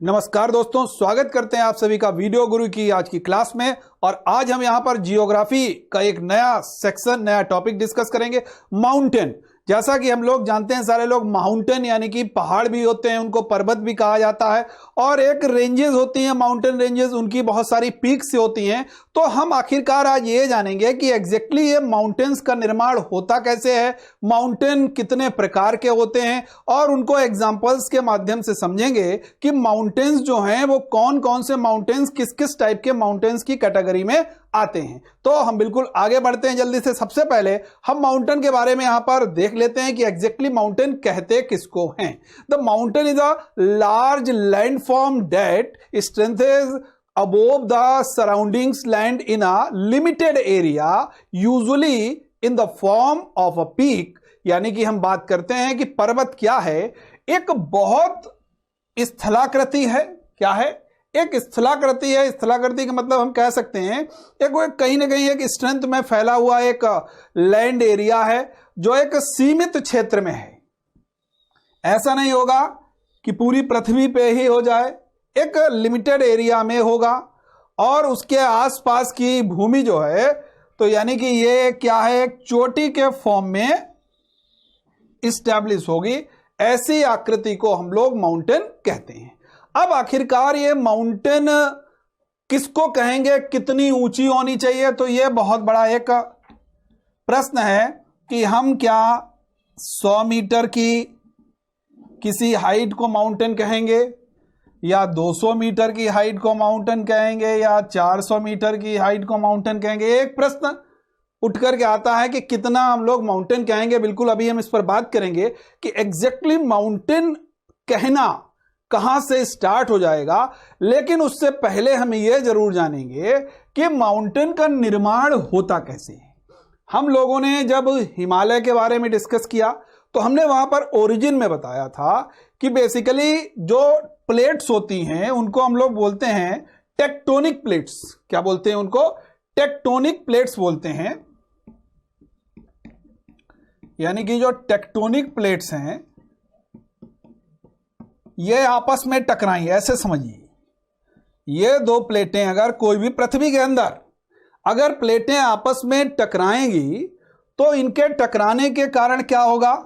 नमस्कार दोस्तों, स्वागत करते हैं आप सभी का वीडियो गुरु की आज की क्लास में। और आज हम यहां पर जियोग्राफी का एक नया सेक्शन, नया टॉपिक डिस्कस करेंगे, माउंटेन। जैसा कि हम लोग जानते हैं सारे लोग, माउंटेन यानी कि पहाड़ भी होते हैं, उनको पर्वत भी कहा जाता है, और एक रेंजेस होती हैं, माउंटेन रेंजेस, उनकी बहुत सारी पीक्स होती हैं। तो हम आखिरकार आज ये जानेंगे कि एग्जैक्टली ये माउंटेन्स का निर्माण होता कैसे है, माउंटेन कितने प्रकार के होते हैं, और उनको एग्जांपल्स के माध्यम से समझेंगे कि माउंटेन्स जो हैं वो कौन कौन से माउंटेन्स किस किस टाइप के माउंटेन्स की कैटेगरी में आते हैं। तो हम बिल्कुल आगे बढ़ते हैं जल्दी से। सबसे पहले हम माउंटेन के बारे में यहां पर देख लेते हैं कि एग्जैक्टली माउंटेन कहते किसको हैं। The mountain is a large landform that strengthens above the surroundings land in a limited area, usually in the form of a peak। यानी कि हम बात करते हैं कि पर्वत क्या है, एक बहुत स्थलाकृति है। क्या है? एक स्थलाकृति है। स्थलाकृति का मतलब हम कह सकते हैं एक कहीं ना कहीं एक स्ट्रेंथ में फैला हुआ एक लैंड एरिया है जो एक सीमित क्षेत्र में है। ऐसा नहीं होगा कि पूरी पृथ्वी पे ही हो जाए, एक लिमिटेड एरिया में होगा और उसके आसपास की भूमि जो है, तो यानी कि ये क्या है, एक चोटी के फॉर्म में इस्टेब्लिश होगी। ऐसी आकृति को हम लोग माउंटेन कहते हैं। अब आखिरकार ये माउंटेन किसको कहेंगे, कितनी ऊंची होनी चाहिए, तो ये बहुत बड़ा एक प्रश्न है कि हम क्या 100 मीटर की किसी हाइट को माउंटेन कहेंगे, या 200 मीटर की हाइट को माउंटेन कहेंगे, या 400 मीटर की हाइट को माउंटेन कहेंगे। एक प्रश्न उठ करके आता है कि कितना हम लोग माउंटेन कहेंगे। बिल्कुल अभी हम इस पर बात करेंगे कि एग्जैक्टली माउंटेन कहना कहां से स्टार्ट हो जाएगा। लेकिन उससे पहले हम ये जरूर जानेंगे कि माउंटेन का निर्माण होता कैसे है। हम लोगों ने जब हिमालय के बारे में डिस्कस किया तो हमने वहां पर ओरिजिन में बताया था कि बेसिकली जो प्लेट्स होती हैं उनको हम लोग बोलते हैं टेक्टोनिक प्लेट्स। क्या बोलते हैं उनको? टेक्टोनिक प्लेट्स बोलते हैं। यानी कि जो टेक्टोनिक प्लेट्स हैं ये आपस में टकराई, ऐसे समझिए। ये दो प्लेटें अगर कोई भी पृथ्वी के अंदर अगर प्लेटें आपस में टकराएंगी तो इनके टकराने के कारण क्या होगा,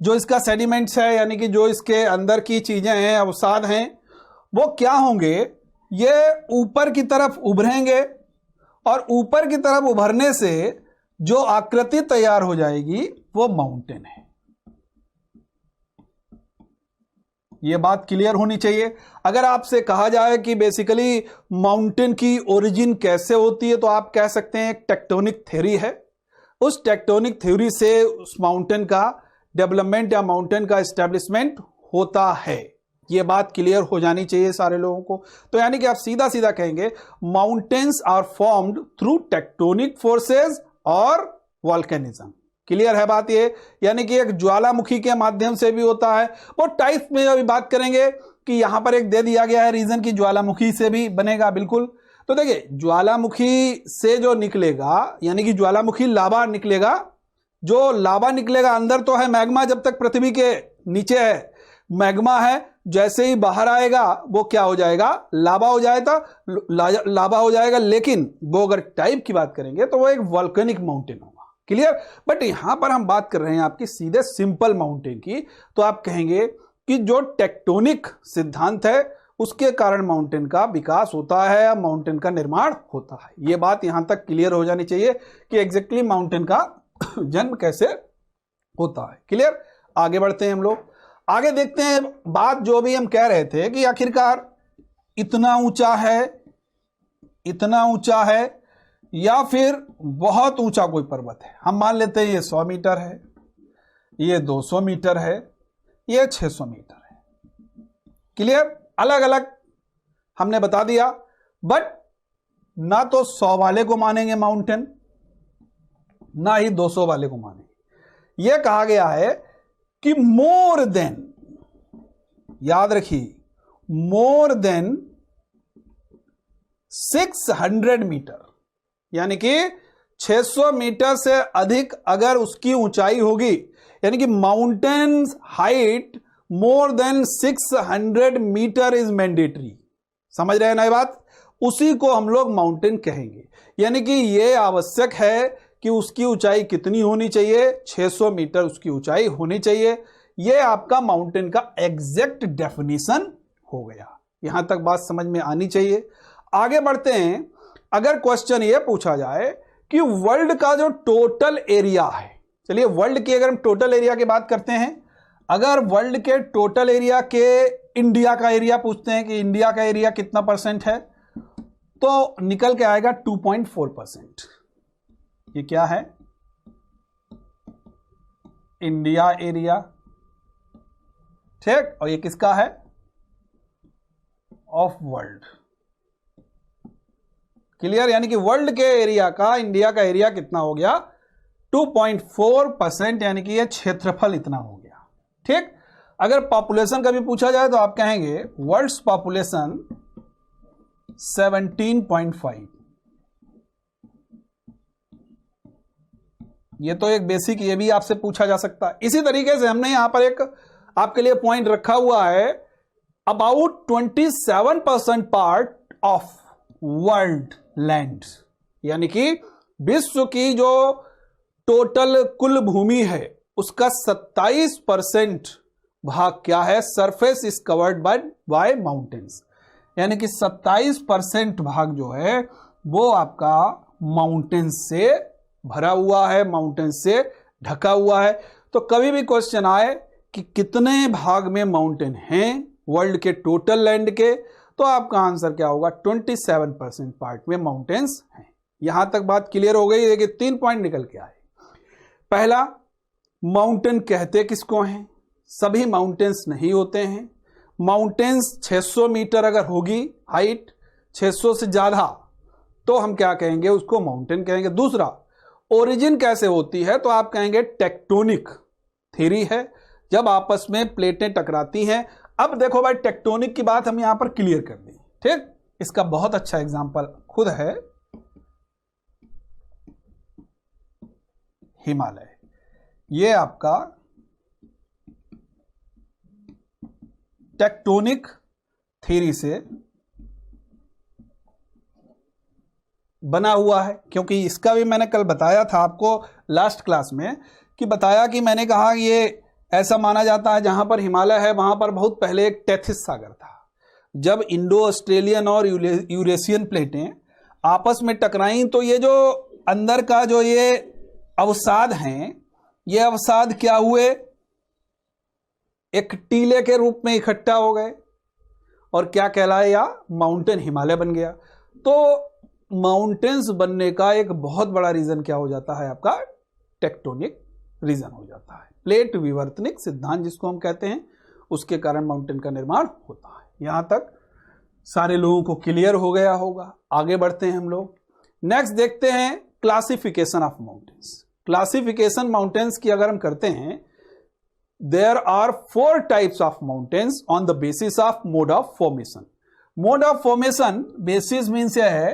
जो इसका सेडिमेंट्स है यानी कि जो इसके अंदर की चीजें हैं, अवसाद हैं, वो क्या होंगे, ये ऊपर की तरफ उभरेंगे और ऊपर की तरफ उभरने से जो आकृति तैयार हो जाएगी वो माउंटेन है। ये बात क्लियर होनी चाहिए। अगर आपसे कहा जाए कि बेसिकली माउंटेन की ओरिजिन कैसे होती है, तो आप कह सकते हैं एक टेक्टोनिक थ्योरी है। उस टेक्टोनिक थ्योरी से उस माउंटेन का डेवलपमेंट या माउंटेन का एस्टेब्लिशमेंट होता है। ये बात क्लियर हो जानी चाहिए सारे लोगों को। तो यानी कि आप सीधा सीधा कहेंगे mountains are formed through tectonic forces और वॉल्केनिज्म। क्लियर है बात ये? यानी कि एक ज्वालामुखी के माध्यम से भी होता है। वो टाइप में अभी बात करेंगे कि यहां पर एक दे दिया गया है रीजन की ज्वालामुखी से भी बनेगा। बिल्कुल। तो देखिए, ज्वालामुखी से जो निकलेगा यानी कि ज्वालामुखी लावा निकलेगा। जो लावा निकलेगा अंदर तो है मैग्मा, जब तक पृथ्वी के नीचे है मैग्मा है, जैसे ही बाहर आएगा वो क्या हो जाएगा, लावा हो जाएगा, लावा हो जाएगा। लेकिन वो अगर टाइप की बात करेंगे तो वो एक वॉल्केनिक माउंटेन होगा। क्लियर? बट यहां पर हम बात कर रहे हैं आपकी सीधे सिंपल माउंटेन की, तो आप कहेंगे कि जो टेक्टोनिक सिद्धांत है उसके कारण माउंटेन का विकास होता है या माउंटेन का निर्माण होता है। यह बात यहां तक क्लियर हो जानी चाहिए कि एग्जैक्टली माउंटेन का जन्म कैसे होता है। क्लियर? आगे बढ़ते हैं हम लोग, आगे देखते हैं बात जो भी हम कह रहे थे कि आखिरकार इतना ऊंचा है या फिर बहुत ऊंचा कोई पर्वत है। हम मान लेते हैं ये 100 मीटर है, ये 200 मीटर है, ये 600 मीटर है। क्लियर? अलग अलग हमने बता दिया। बट ना तो 100 वाले को मानेंगे माउंटेन, ना ही 200 वाले को मानेंगे। यह कहा गया है कि मोर देन, याद रखिए, मोर देन 600 मीटर, यानी कि 600 मीटर से अधिक अगर उसकी ऊंचाई होगी, यानी कि mountain height more than 600 metre is mandatory. समझ रहे हैं ना ये बात? उसी को हम लोग माउंटेन कहेंगे। यानी कि ये आवश्यक है कि उसकी ऊंचाई कितनी होनी चाहिए, 600 मीटर उसकी ऊंचाई होनी चाहिए। ये आपका माउंटेन का एग्जैक्ट डेफिनेशन हो गया। यहां तक बात समझ में आनी चाहिए। आगे बढ़ते हैं। अगर क्वेश्चन ये पूछा जाए कि वर्ल्ड का जो टोटल एरिया है, चलिए वर्ल्ड की अगर हम टोटल एरिया की बात करते हैं, अगर वर्ल्ड के टोटल एरिया के इंडिया का एरिया पूछते हैं कि इंडिया का एरिया कितना परसेंट है, तो निकल के आएगा 2.4%। ये क्या है? इंडिया एरिया, ठीक। और ये किसका है? Of world. क्लियर? यानी कि वर्ल्ड के एरिया का इंडिया का एरिया कितना हो गया? 2.4%, यानी कि ये क्षेत्रफल इतना हो गया। ठीक। अगर पॉपुलेशन का भी पूछा जाए तो आप कहेंगे वर्ल्ड्स पॉपुलेशन 17.5। ये तो एक बेसिक, ये भी आपसे पूछा जा सकता है। इसी तरीके से हमने यहां पर एक आपके लिए पॉइंट रखा हुआ है, about 27% part of world land, यानी कि विश्व की जो टोटल कुल भूमि है उसका 27% भाग क्या है? Surface is covered by mountains. यानी कि 27% भाग जो है वो आपका माउंटेन्स से भरा हुआ है, माउंटेन्स से ढका हुआ है। तो कभी भी क्वेश्चन आए कि कितने भाग में माउंटेन हैं वर्ल्ड के टोटल लैंड के, तो आपका आंसर क्या होगा? 27% पार्ट में माउंटेन्स हैं। यहां तक बात क्लियर हो गई। देखिए 3 पॉइंट निकल के आए। पहला, माउंटेन कहते किसको हैं? सभी माउंटेन्स नहीं होते हैं। माउंटेन्स 600 मीटर अगर होगी हाइट, 600 से ज्यादा, तो हम क्या कहेंगे? उसको माउंटेन कहेंगे। दूसरा, ओरिजिन कैसे होती है? तो आप कहेंगे टेक्टोनिक थ्योरी है, जब आपस में प्लेटें टकराती हैं। अब देखो भाई, टेक्टोनिक की बात हम यहां पर क्लियर कर दी। ठीक। इसका बहुत अच्छा एग्जांपल खुद है हिमालय। ये आपका टेक्टोनिक थ्योरी से बना हुआ है, क्योंकि इसका भी मैंने कल बताया था आपको लास्ट क्लास में, कि बताया कि मैंने कहा ये ऐसा माना जाता है जहां पर हिमालय है वहां पर बहुत पहले एक टेथिस सागर था। जब इंडो ऑस्ट्रेलियन और यूरेशियन प्लेटें आपस में टकराई तो ये जो अंदर का जो ये अवसाद हैं, ये अवसाद क्या हुए? एक टीले के रूप में इकट्ठा हो गए और क्या कहलाए? या माउंटेन हिमालय बन गया। तो माउंटेन्स बनने का एक बहुत बड़ा रीजन क्या हो जाता है? आपका टेक्टोनिक रीजन हो जाता है। प्लेट विवर्तनिक सिद्धांत जिसको हम कहते हैं, उसके कारण माउंटेन का निर्माण होता है। यहां तक सारे लोगों को क्लियर हो गया होगा। आगे बढ़ते हैं हम लोग। नेक्स्ट देखते हैं classification of mountains. Classification mountains की अगर हम करते हैं, there are 4 types of mountains on the basis of mode of formation. Mode of formation basis means यह है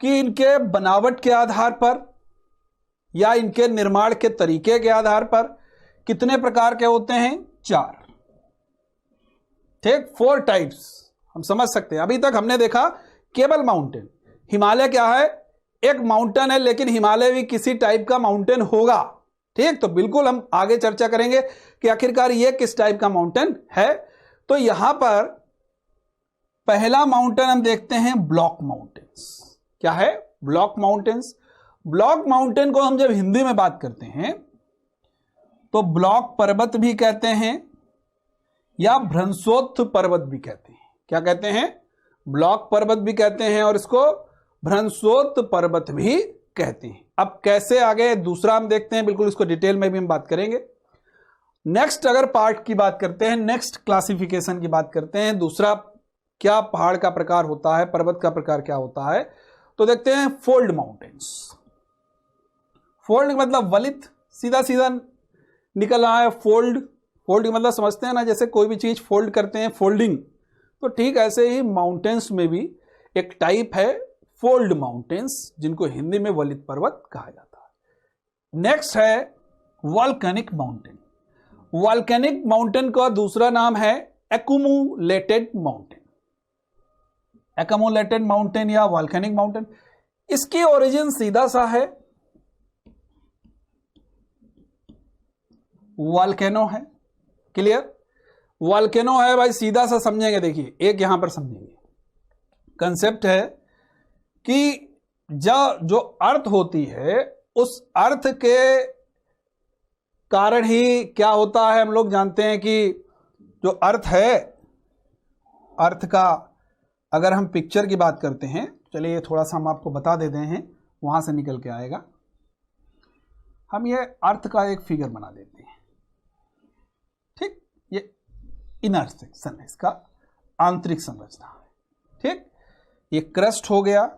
कि इनके बनावट के आधार पर या इनके निर्माण के तरीके के आधार पर कितने प्रकार के होते हैं? 4। ठीक। 4 टाइप्स हम समझ सकते हैं। अभी तक हमने देखा केवल माउंटेन। हिमालय क्या है? एक माउंटेन है, लेकिन हिमालय भी किसी टाइप का माउंटेन होगा। ठीक। तो बिल्कुल हम आगे चर्चा करेंगे कि आखिरकार ये किस टाइप का माउंटेन है। तो यहां पर पहला माउंटेन हम देखते हैं ब्लॉक माउंटेन्स। क्या है? Block mountains. ब्लॉक माउंटेन को हम जब हिंदी में बात करते हैं तो ब्लॉक पर्वत भी कहते हैं या भ्रंशोत्थ पर्वत भी कहते हैं। क्या कहते हैं? ब्लॉक पर्वत भी कहते हैं और इसको भ्रंशोत्थ पर्वत भी कहते हैं। अब कैसे आगे दूसरा हम देखते हैं, बिल्कुल इसको डिटेल में भी हम बात करेंगे। नेक्स्ट अगर पार्ट की बात करते हैं, नेक्स्ट क्लासिफिकेशन की बात करते हैं, दूसरा क्या पहाड़ का प्रकार होता है, पर्वत का प्रकार क्या होता है, तो देखते हैं फोल्ड माउंटेन्स। फोल्ड मतलब वलित, सीधा सीधा निकल रहा है। फोल्ड, फोल्ड मतलब समझते हैं ना, जैसे कोई भी चीज फोल्ड करते हैं, फोल्डिंग। तो ठीक ऐसे ही माउंटेन्स में भी एक टाइप है फोल्ड माउंटेन्स, जिनको हिंदी में वलित पर्वत कहा जाता है। नेक्स्ट है वॉल्केनिक माउंटेन। वॉल्केनिक माउंटेन का दूसरा नाम है एक्यूमुलेटेड माउंटेन। एक्यूमुलेटेड माउंटेन या वॉल्केनिक माउंटेन, इसकी ओरिजिन सीधा सा है, वॉल्केनो है। क्लियर? वॉल्केनो है भाई, सीधा सा समझेंगे। देखिए एक यहां पर समझेंगे, कंसेप्ट है कि जो अर्थ होती है उस अर्थ के कारण ही क्या होता है, हम लोग जानते हैं कि जो अर्थ है, अर्थ का अगर हम पिक्चर की बात करते हैं, चलिए थोड़ा सा हम आपको बता देते हैं, वहां से निकल के आएगा। हम ये अर्थ का एक फिगर बना देते हैं, ठीक? ये इनर सेक्शन है, इसका आंतरिक संरचना है, ठीक? ये क्रस्ट हो गया,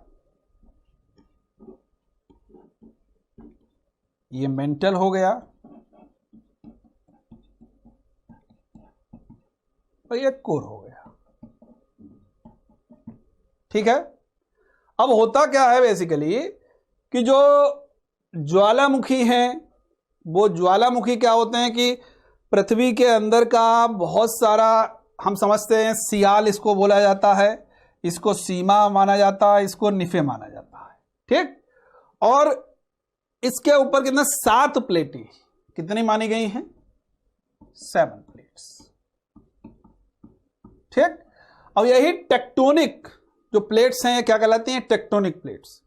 ये मेंटल हो गया, और ये कोर हो गया, ठीक है? अब होता क्या है बेसिकली कि जो ज्वालामुखी हैं, वो ज्वालामुखी क्या होते हैं कि पृथ्वी के अंदर का बहुत सारा, हम समझते हैं सियाल इसको बोला जाता है, इसको सीमा माना जाता है, इसको निफे माना जाता है, ठीक? और इसके ऊपर कितने 7 प्लेटें कितनी मानी गई हैं? 7 प्लेट्स, ठीक? अब यही टेक्टोनिक जो प्लेट्स हैं क्या कहलाती हैं? Tectonic plates.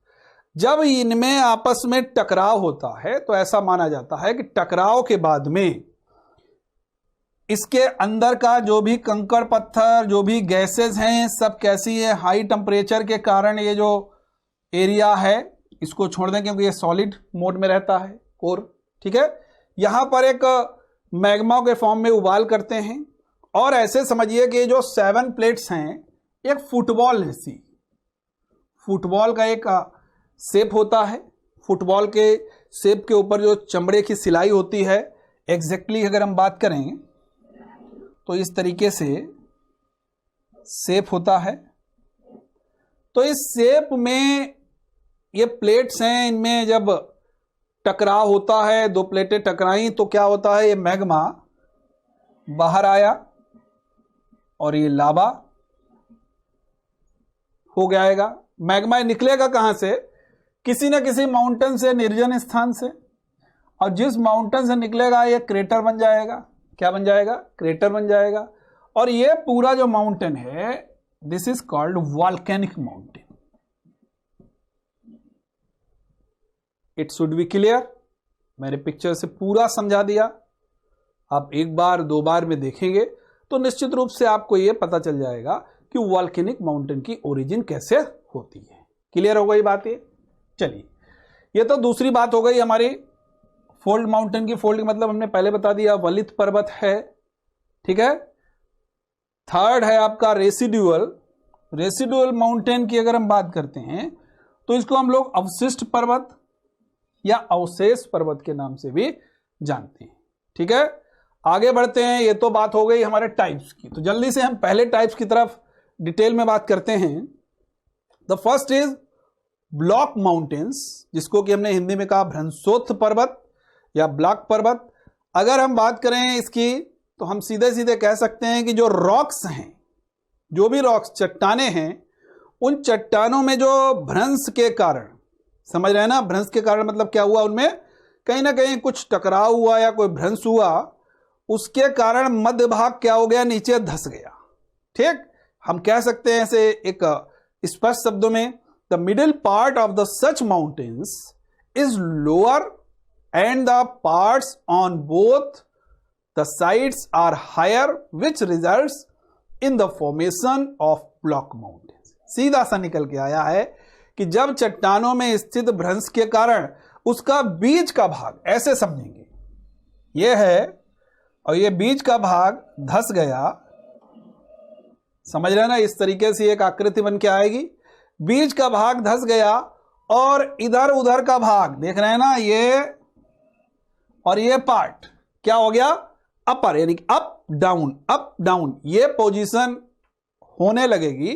जब इनमें आपस में टकराव होता है तो ऐसा माना जाता है कि टकराव के बाद में इसके अंदर का जो भी कंकड़ पत्थर, जो भी गैसेस हैं, सब कैसी है, हाई टेम्परेचर के कारण ये जो एरिया है इसको छोड़ दें, क्योंकि ये सॉलिड मोड में रहता है कोर, ठीक है? यहां पर एक मैग्मा के फॉर्म में उबाल करते हैं, और ऐसे समझिए कि जो 7 प्लेट्स हैं एक फुटबॉल जैसी, फुटबॉल का एक शेप होता है, फुटबॉल के शेप के ऊपर जो चमड़े की सिलाई होती है, एग्जैक्टली अगर हम बात करें तो इस तरीके से शेप होता है। तो इस शेप में ये प्लेट्स हैं, इनमें जब टकराव होता है, 2 प्लेटें टकराई तो क्या होता है, ये मैग्मा बाहर आया और ये लावा हो जाएगा। मैग्मा निकलेगा कहां से? किसी न किसी माउंटेन से, निर्जन स्थान से, और जिस माउंटेन से निकलेगा ये क्रेटर बन जाएगा। क्या बन जाएगा? क्रेटर बन जाएगा। और ये पूरा जो माउंटेन है, this is called volcanic mountain. It should be clear. मैंने पिक्चर से पूरा समझा दिया, आप एक बार 2 बार में देखेंगे तो निश्चित रूप से आपको यह पता चल जाएगा कि वॉल्केनिक माउंटेन की ओरिजिन कैसे होती है। क्लियर हो गई बात ये? चलिए, ये तो दूसरी बात हो गई हमारी फोल्ड माउंटेन की। फोल्ड मतलब हमने पहले बता दिया, वलित पर्वत है, ठीक है? थर्ड है आपका रेसिडुअल। रेसिडुअल माउंटेन की अगर हम बात करते हैं तो इसको हम लोग अवशिष्ट पर्वत या अवशेष पर्वत के नाम से भी जानते हैं, ठीक है? आगे बढ़ते हैं। ये तो बात हो गई हमारे टाइप्स की, तो जल्दी से हम पहले टाइप्स की तरफ डिटेल में बात करते हैं। The first is block mountains, जिसको कि हमने हिंदी में कहा भ्रंशोत्थ पर्वत या ब्लॉक पर्वत। अगर हम बात करें इसकी तो हम सीधे सीधे कह सकते हैं कि जो रॉक्स हैं, जो भी रॉक्स, चट्टाने हैं, उन चट्टानों में जो भ्रंश के कारण, समझ रहे हैं ना, भ्रंश के कारण मतलब क्या हुआ, उनमें कहीं ना कहीं कुछ टकराव हुआ या कोई भ्रंश हुआ, उसके कारण मध्य भाग क्या हो गया, नीचे धंस गया, ठीक? हम कह सकते हैं ऐसे एक स्पष्ट शब्दों में, the middle part of the such mountains is lower and the parts on both the sides are higher which results in the formation of block mountains. सीधा सा निकल के आया है कि जब चट्टानों में स्थित भ्रंश के कारण उसका बीच का भाग, ऐसे समझेंगे, यह है और ये बीच का भाग धंस गया, समझ रहे ना, इस तरीके से एक आकृति बन के आएगी, बीच का भाग धंस गया और इधर उधर का भाग, देख रहे हैं ना, ये और ये पार्ट क्या हो गया, अपर, यानी अप डाउन, ये पोजीशन होने लगेगी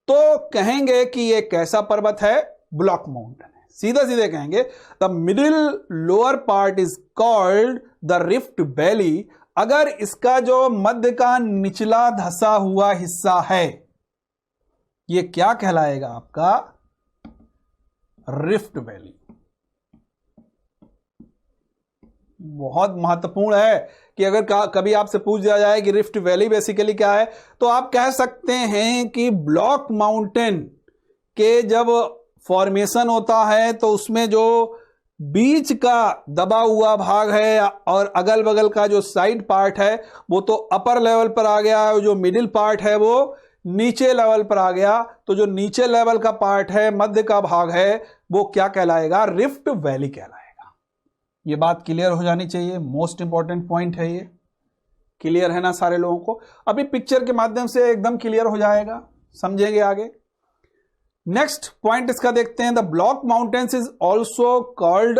तो कहेंगे कि ये कैसा पर्वत है, ब्लॉक माउंटेन है। सीधा सीधे कहेंगे the middle lower part is called the rift valley अगर इसका जो मध्य का निचला धंसा हुआ हिस्सा है, ये क्या कहलाएगा आपका? Rift valley. बहुत महत्वपूर्ण है कि अगर कभी आपसे पूछ दिया जाए कि रिफ्ट वैली बेसिकली क्या है, तो आप कह सकते हैं कि ब्लॉक माउंटेन के जब फॉर्मेशन होता है तो उसमें जो बीच का दबा हुआ भाग है और अगल बगल का जो साइड पार्ट है वो तो अपर लेवल पर आ गया, और जो मिडिल पार्ट है वो नीचे लेवल पर आ गया। तो जो नीचे लेवल का पार्ट है, मध्य का भाग है, वो क्या कहलाएगा? रिफ्ट वैली कहलाएगा। ये बात क्लियर हो जानी चाहिए, मोस्ट इंपॉर्टेंट पॉइंट है ये। क्लियर है ना सारे लोगों को? अभी पिक्चर के माध्यम से एकदम क्लियर हो जाएगा, समझेंगे आगे। नेक्स्ट पॉइंट इसका देखते हैं। The block mountains is also called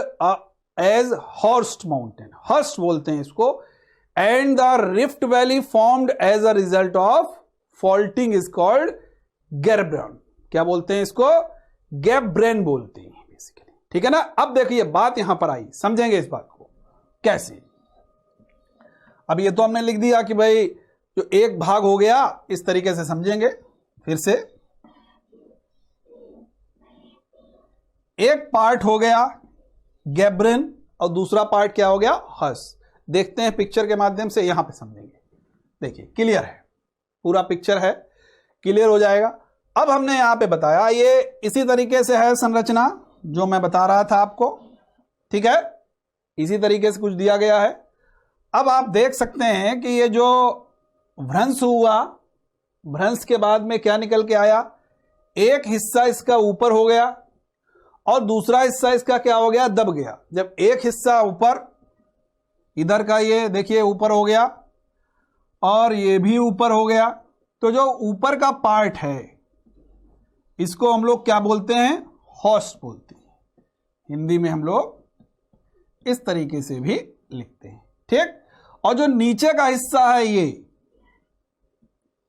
as horst mountain, horst बोलते हैं इसको। And the rift valley formed as a result of faulting is called graben. क्या बोलते हैं इसको? गैब्रेन बोलते हैं बेसिकली, ठीक है ना। अब देखिए बात यहां पर आई, समझेंगे इस बात को कैसे। अब ये तो हमने लिख दिया कि भाई जो एक भाग हो गया, इस तरीके से समझेंगे। फिर से एक पार्ट हो गया गैब्रेन और दूसरा पार्ट क्या हो गया? हर्स्ट। देखते हैं पिक्चर के माध्यम से, यहां पे समझेंगे। देखिए क्लियर है, पूरा पिक्चर है, क्लियर हो जाएगा। अब हमने यहां पे बताया ये इसी तरीके से है संरचना जो मैं बता रहा था आपको, ठीक है। इसी तरीके से कुछ दिया गया है। अब आप देख सकते हैं कि ये जो भ्रंश हुआ, भ्रंश के बाद में क्या निकल के आया? एक हिस्सा इसका ऊपर हो गया और दूसरा हिस्सा इसका क्या हो गया? दब गया। जब एक हिस्सा ऊपर, इधर का ये देखिए ऊपर हो गया और ये भी ऊपर हो गया, तो जो ऊपर का पार्ट है इसको हम लोग क्या बोलते हैं? हॉर्स्ट बोलते हैं। हिंदी में हम लोग इस तरीके से भी लिखते हैं, ठीक। और जो नीचे का हिस्सा है, ये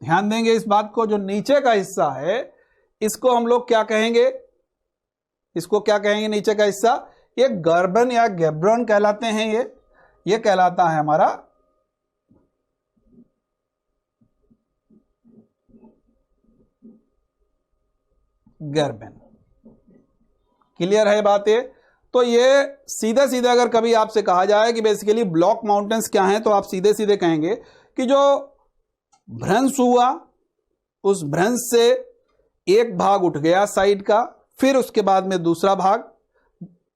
ध्यान देंगे इस बात को, जो नीचे का हिस्सा है इसको हम लोग क्या कहेंगे? इसको क्या कहेंगे? नीचे का हिस्सा ये गर्बन या गैब्रेन कहलाते हैं। ये कहलाता है हमारा गर्बन। क्लियर है बात ये? तो ये सीधे सीधे अगर कभी आपसे कहा जाए कि बेसिकली ब्लॉक माउंटेन्स क्या हैं, तो आप सीधे सीधे कहेंगे कि जो भ्रंश हुआ, उस भ्रंश से एक भाग उठ गया साइड का, फिर उसके बाद में दूसरा भाग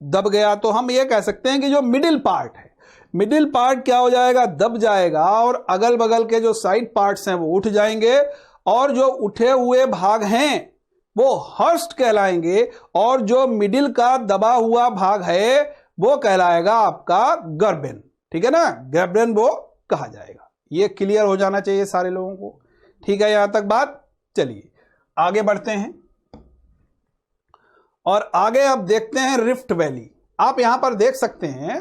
दब गया, तो हम ये कह सकते हैं कि जो मिडिल पार्ट है, मिडिल पार्ट क्या हो जाएगा? दब जाएगा, और अगल बगल के जो साइड पार्ट्स हैं वो उठ जाएंगे, और जो उठे हुए भाग हैं वो हर्स्ट कहलाएंगे, और जो मिडिल का दबा हुआ भाग है वो कहलाएगा आपका गर्बेन, ठीक है ना। गैब्रेन वो कहा जाएगा। ये क्लियर हो जाना चाहिए सारे लोगों को, ठीक है यहां तक बात। चलिए आगे बढ़ते हैं और आगे अब देखते हैं रिफ्ट वैली। आप यहां पर देख सकते हैं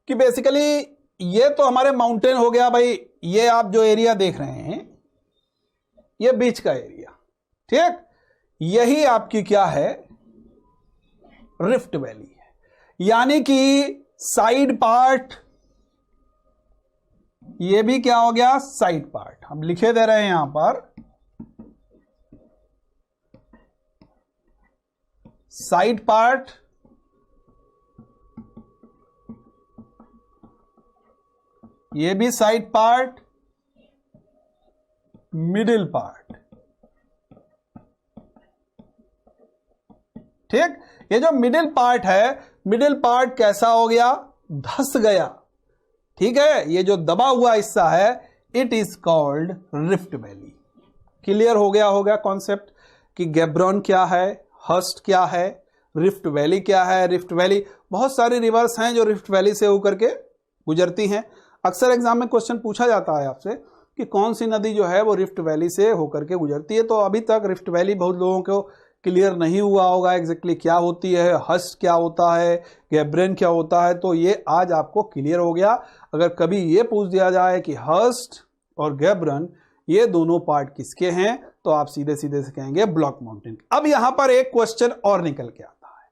कि बेसिकली ये तो हमारे माउंटेन हो गया भाई। ये आप जो एरिया देख रहे हैं ये बीच का एरिया, ठीक। यही आपकी क्या है? रिफ्ट वैली है। यानी कि साइड पार्ट, ये भी क्या हो गया? Side part. हम लिखे दे रहे हैं यहां पर साइड पार्ट, ये भी साइड पार्ट, मिडिल पार्ट, ठीक। ये जो मिडिल पार्ट है, मिडिल पार्ट कैसा हो गया? धंस गया, ठीक है। ये जो दबा हुआ हिस्सा है, it is called rift valley. Clear हो गया होगा कॉन्सेप्ट कि गैब्रेन क्या है, हर्स्ट क्या है, रिफ्ट वैली क्या है। रिफ्ट वैली, बहुत सारी रिवर्स हैं जो रिफ्ट वैली से होकर के गुजरती हैं। अक्सर एग्जाम में क्वेश्चन पूछा जाता है आपसे कि कौन सी नदी जो है वो रिफ्ट वैली से होकर के गुजरती है। तो अभी तक रिफ्ट वैली बहुत लोगों को क्लियर नहीं हुआ होगा एग्जैक्टली क्या होती है, हर्स्ट क्या होता है, गैब्रेन क्या होता है। तो ये आज आपको क्लियर हो गया। अगर कभी ये पूछ दिया जाए कि हर्स्ट और गैब्रेन ये दोनों पार्ट किसके हैं, तो आप सीधे सीधे से कहेंगे ब्लॉक माउंटेन। अब यहां पर एक क्वेश्चन और निकल के आता है।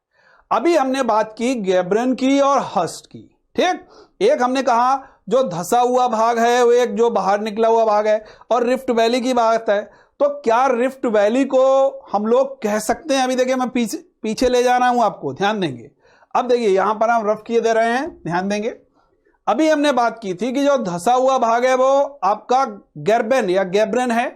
अभी हमने बात की गैब्रेन की और हर्स्ट की, ठीक, एक हमने कहा जो धसा हुआ भाग है वो एक जो बाहर निकला हुआ भाग है, और रिफ्ट वैली की बात है। तो क्या रिफ्ट वैली को हम लोग कह सकते हैं, अभी देखिए मैं पीछे ले जा रहा हूं आपको, ध्यान देंगे। अब देखिए यहां पर हम रफ किए दे रहे हैं, ध्यान देंगे। अभी हमने बात की थी कि जो धसा हुआ भाग है वो आपका गर्बेन या गैब्रेन है।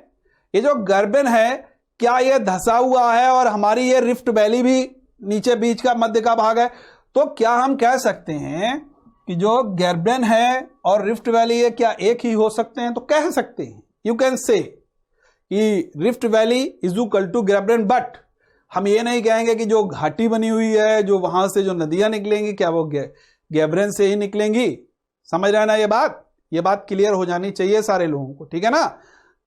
ये जो गर्बेन है क्या ये धसा हुआ है और हमारी ये रिफ्ट वैली भी नीचे बीच का मध्य का भाग है। तो क्या हम कह सकते हैं कि जो गर्बेन है और रिफ्ट वैली है क्या एक ही हो सकते हैं? तो कह सकते हैं, यू कैन से कि rift valley is equal to graben, but हम ये नहीं कहेंगे कि जो घाटी बनी हुई है, जो वहां से जो नदियां निकलेंगी, क्या वो गैब्रेन से ही निकलेंगी? समझ रहे हैं ना ये बात क्लियर हो जानी चाहिए सारे लोगों को, ठीक है ना।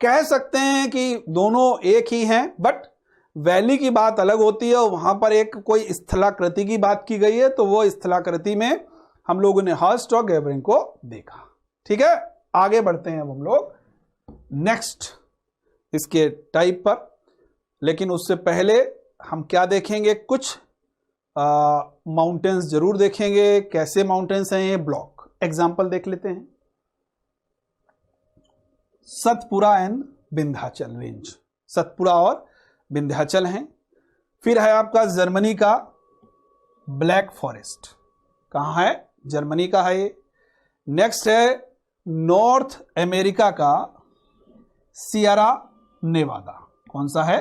कह सकते हैं कि दोनों एक ही हैं, बट वैली की बात अलग होती है और वहां पर एक कोई स्थलाकृति की बात की गई है, तो वो स्थलाकृति में हम लोगों ने हर्स्ट और गैब्रेन को देखा। ठीक है, आगे बढ़ते हैं अब हम लोग नेक्स्ट इसके टाइप पर, लेकिन उससे पहले हम क्या देखेंगे, कुछ माउंटेन्स जरूर देखेंगे। कैसे माउंटेन्स हैं ये, ब्लॉक एग्जाम्पल देख लेते हैं। सतपुरा एंड विंध्याचल रेंज, सतपुरा और विंध्याचल हैं। फिर है आपका जर्मनी का ब्लैक फॉरेस्ट, कहां है? जर्मनी का है ये। नेक्स्ट है नॉर्थ अमेरिका का सियरा नेवादा, कौन सा है?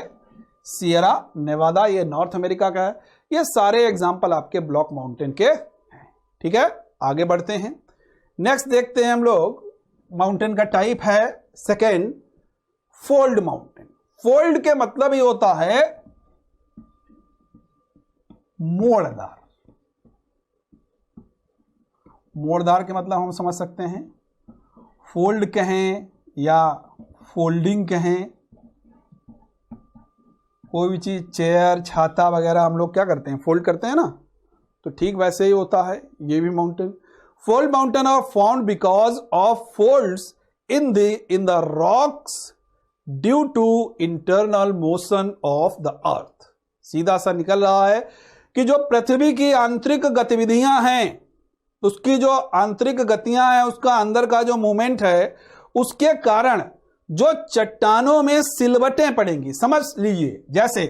सियरा नेवादा, ये नॉर्थ अमेरिका का है। ये सारे एग्जाम्पल आपके ब्लॉक माउंटेन के हैं। ठीक है, आगे बढ़ते हैं। नेक्स्ट देखते हैं हम लोग माउंटेन का टाइप है सेकेंड, फोल्ड माउंटेन। फोल्ड के मतलब ही होता है मोड़दार। मोड़दार के मतलब हम समझ सकते हैं, फोल्ड कहें या फोल्डिंग कहें, कोई भी चीज चेयर छाता वगैरह हम लोग क्या करते हैं, फोल्ड करते हैं ना, तो ठीक वैसे ही होता है ये भी mountain. Fold mountain are found because of folds in the rocks due to internal motion of the earth. सीधा सा निकल रहा है कि जो पृथ्वी की आंतरिक गतिविधियां हैं, उसकी जो आंतरिक गतियां हैं, उसका अंदर का जो मूवमेंट है, उसके कारण जो चट्टानों में सिलवटें पड़ेंगी। समझ लीजिए, जैसे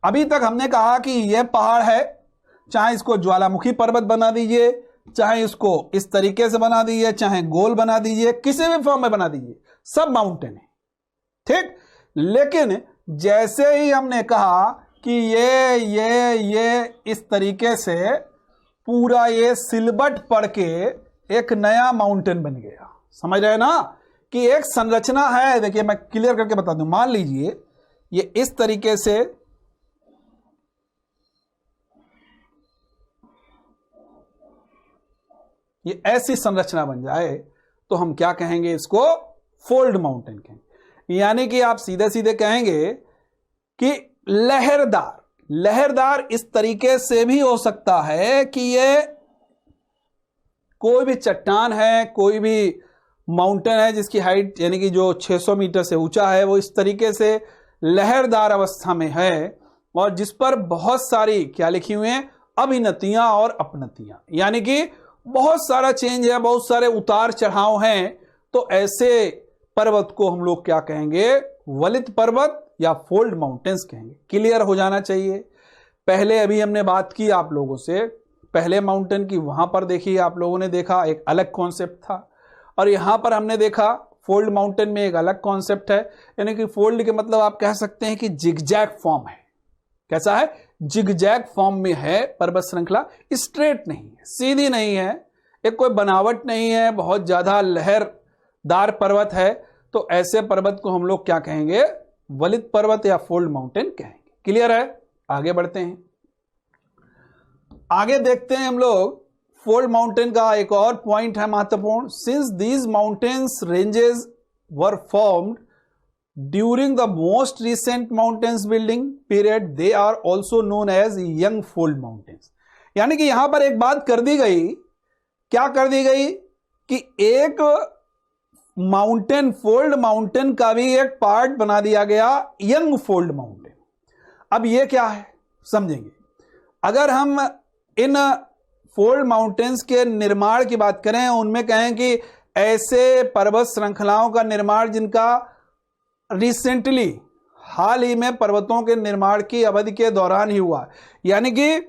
अभी तक हमने कहा कि यह पहाड़ है, चाहे इसको ज्वालामुखी पर्वत बना दीजिए, चाहे इसको इस तरीके से बना दीजिए, चाहे गोल बना दीजिए, किसी भी फॉर्म में बना दीजिए, सब माउंटेन है। ठीक, लेकिन जैसे ही हमने कहा कि ये इस तरीके से पूरा ये सिलबट पड़ के एक नया माउंटेन बन गया। समझ रहे हैं ना कि एक संरचना है। देखिए मैं क्लियर करके बता दूं, मान लीजिए ये इस तरीके से ये ऐसी संरचना बन जाए तो हम क्या कहेंगे, इसको फोल्ड माउंटेन कहेंगे। यानी कि आप सीधे सीधे कहेंगे कि लहरदार इस तरीके से भी हो सकता है कि ये कोई भी चट्टान है, कोई भी माउंटेन है जिसकी हाइट यानी कि जो 600 मीटर से ऊंचा है, वो इस तरीके से लहरदार अवस्था में है और जिस पर बहुत सारी क्या लिखी हुई हैं, अभिनतियां और अपनतियां, यानी कि बहुत सारा चेंज है, बहुत सारे उतार चढ़ाव हैं। तो ऐसे पर्वत को हम लोग क्या कहेंगे, वलित पर्वत या फोल्ड माउंटेन्स कहेंगे। क्लियर हो जाना चाहिए। पहले अभी हमने बात की आप लोगों से पहले माउंटेन की, वहां पर देखिए आप लोगों ने देखा एक अलग कॉन्सेप्ट था, और यहां पर हमने देखा फोल्ड माउंटेन में एक अलग कॉन्सेप्ट है। यानी कि फोल्ड के मतलब आप कह सकते हैं कि जिगजैग फॉर्म है। कैसा है? जिगजैग फॉर्म में है पर्वत श्रृंखला, स्ट्रेट नहीं है, सीधी नहीं है, एक कोई बनावट नहीं है, बहुत ज्यादा लहरदार पर्वत है। तो ऐसे पर्वत को हम लोग क्या कहेंगे, वलित पर्वत या फोल्ड माउंटेन कहेंगे। क्लियर है? आगे बढ़ते हैं। आगे देखते हैं हम लोग फोल्ड माउंटेन का एक और पॉइंट है महत्वपूर्ण। Since these mountains ranges were formed during the most recent mountains building period, they are also known as young fold mountains. यानी कि यहां पर एक बात कर दी गई, क्या कर दी गई कि एक माउंटेन, फोल्ड माउंटेन का भी एक पार्ट बना दिया गया यंग फोल्ड माउंटेन। अब ये क्या है समझेंगे। अगर हम इन फोल्ड माउंटेन्स के निर्माण की बात करें, उनमें कहें कि ऐसे पर्वत श्रृंखलाओं का निर्माण जिनका रिसेंटली, हाल ही में पर्वतों के निर्माण की अवधि के दौरान ही हुआ, यानी कि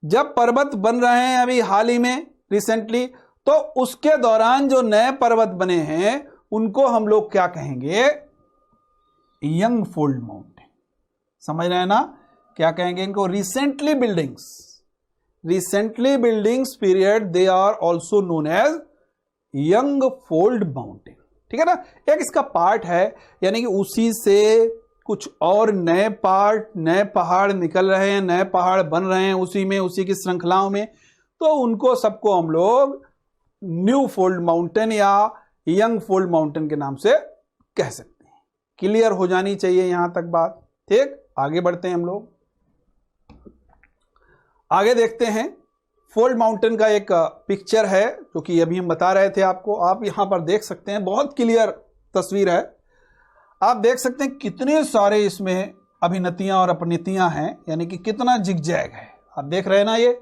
जब पर्वत बन रहे हैं अभी हाल ही में रिसेंटली, तो उसके दौरान जो नए पर्वत बने हैं उनको हम लोग क्या कहेंगे? Young fold mountain. समझ रहे हैं ना? क्या कहेंगे इनको? Recently buildings period, they are also known as young fold mountain. ठीक है ना? एक इसका पार्ट है, यानी कि उसी से कुछ और नए पार्ट, नए पहाड़ निकल रहे हैं, नए पहाड़ बन रहे हैं उसी में, उसी की श्रृंखलाओं में, तो उनको सबको हम लोग न्यू फोल्ड माउंटेन या यंग फोल्ड माउंटेन के नाम से कह सकते हैं। क्लियर हो जानी चाहिए यहां तक बात। ठीक, आगे बढ़ते हैं हम लोग। आगे देखते हैं, फोल्ड माउंटेन का एक पिक्चर है जो कि अभी हम बता रहे थे आपको। आप यहां पर देख सकते हैं, बहुत क्लियर तस्वीर है। आप देख सकते हैं कितने सारे इसमें अभिनतियां और अपनीतियां हैं, यानी कि कितना जिगजैग है। आप देख रहे हैं ना, ये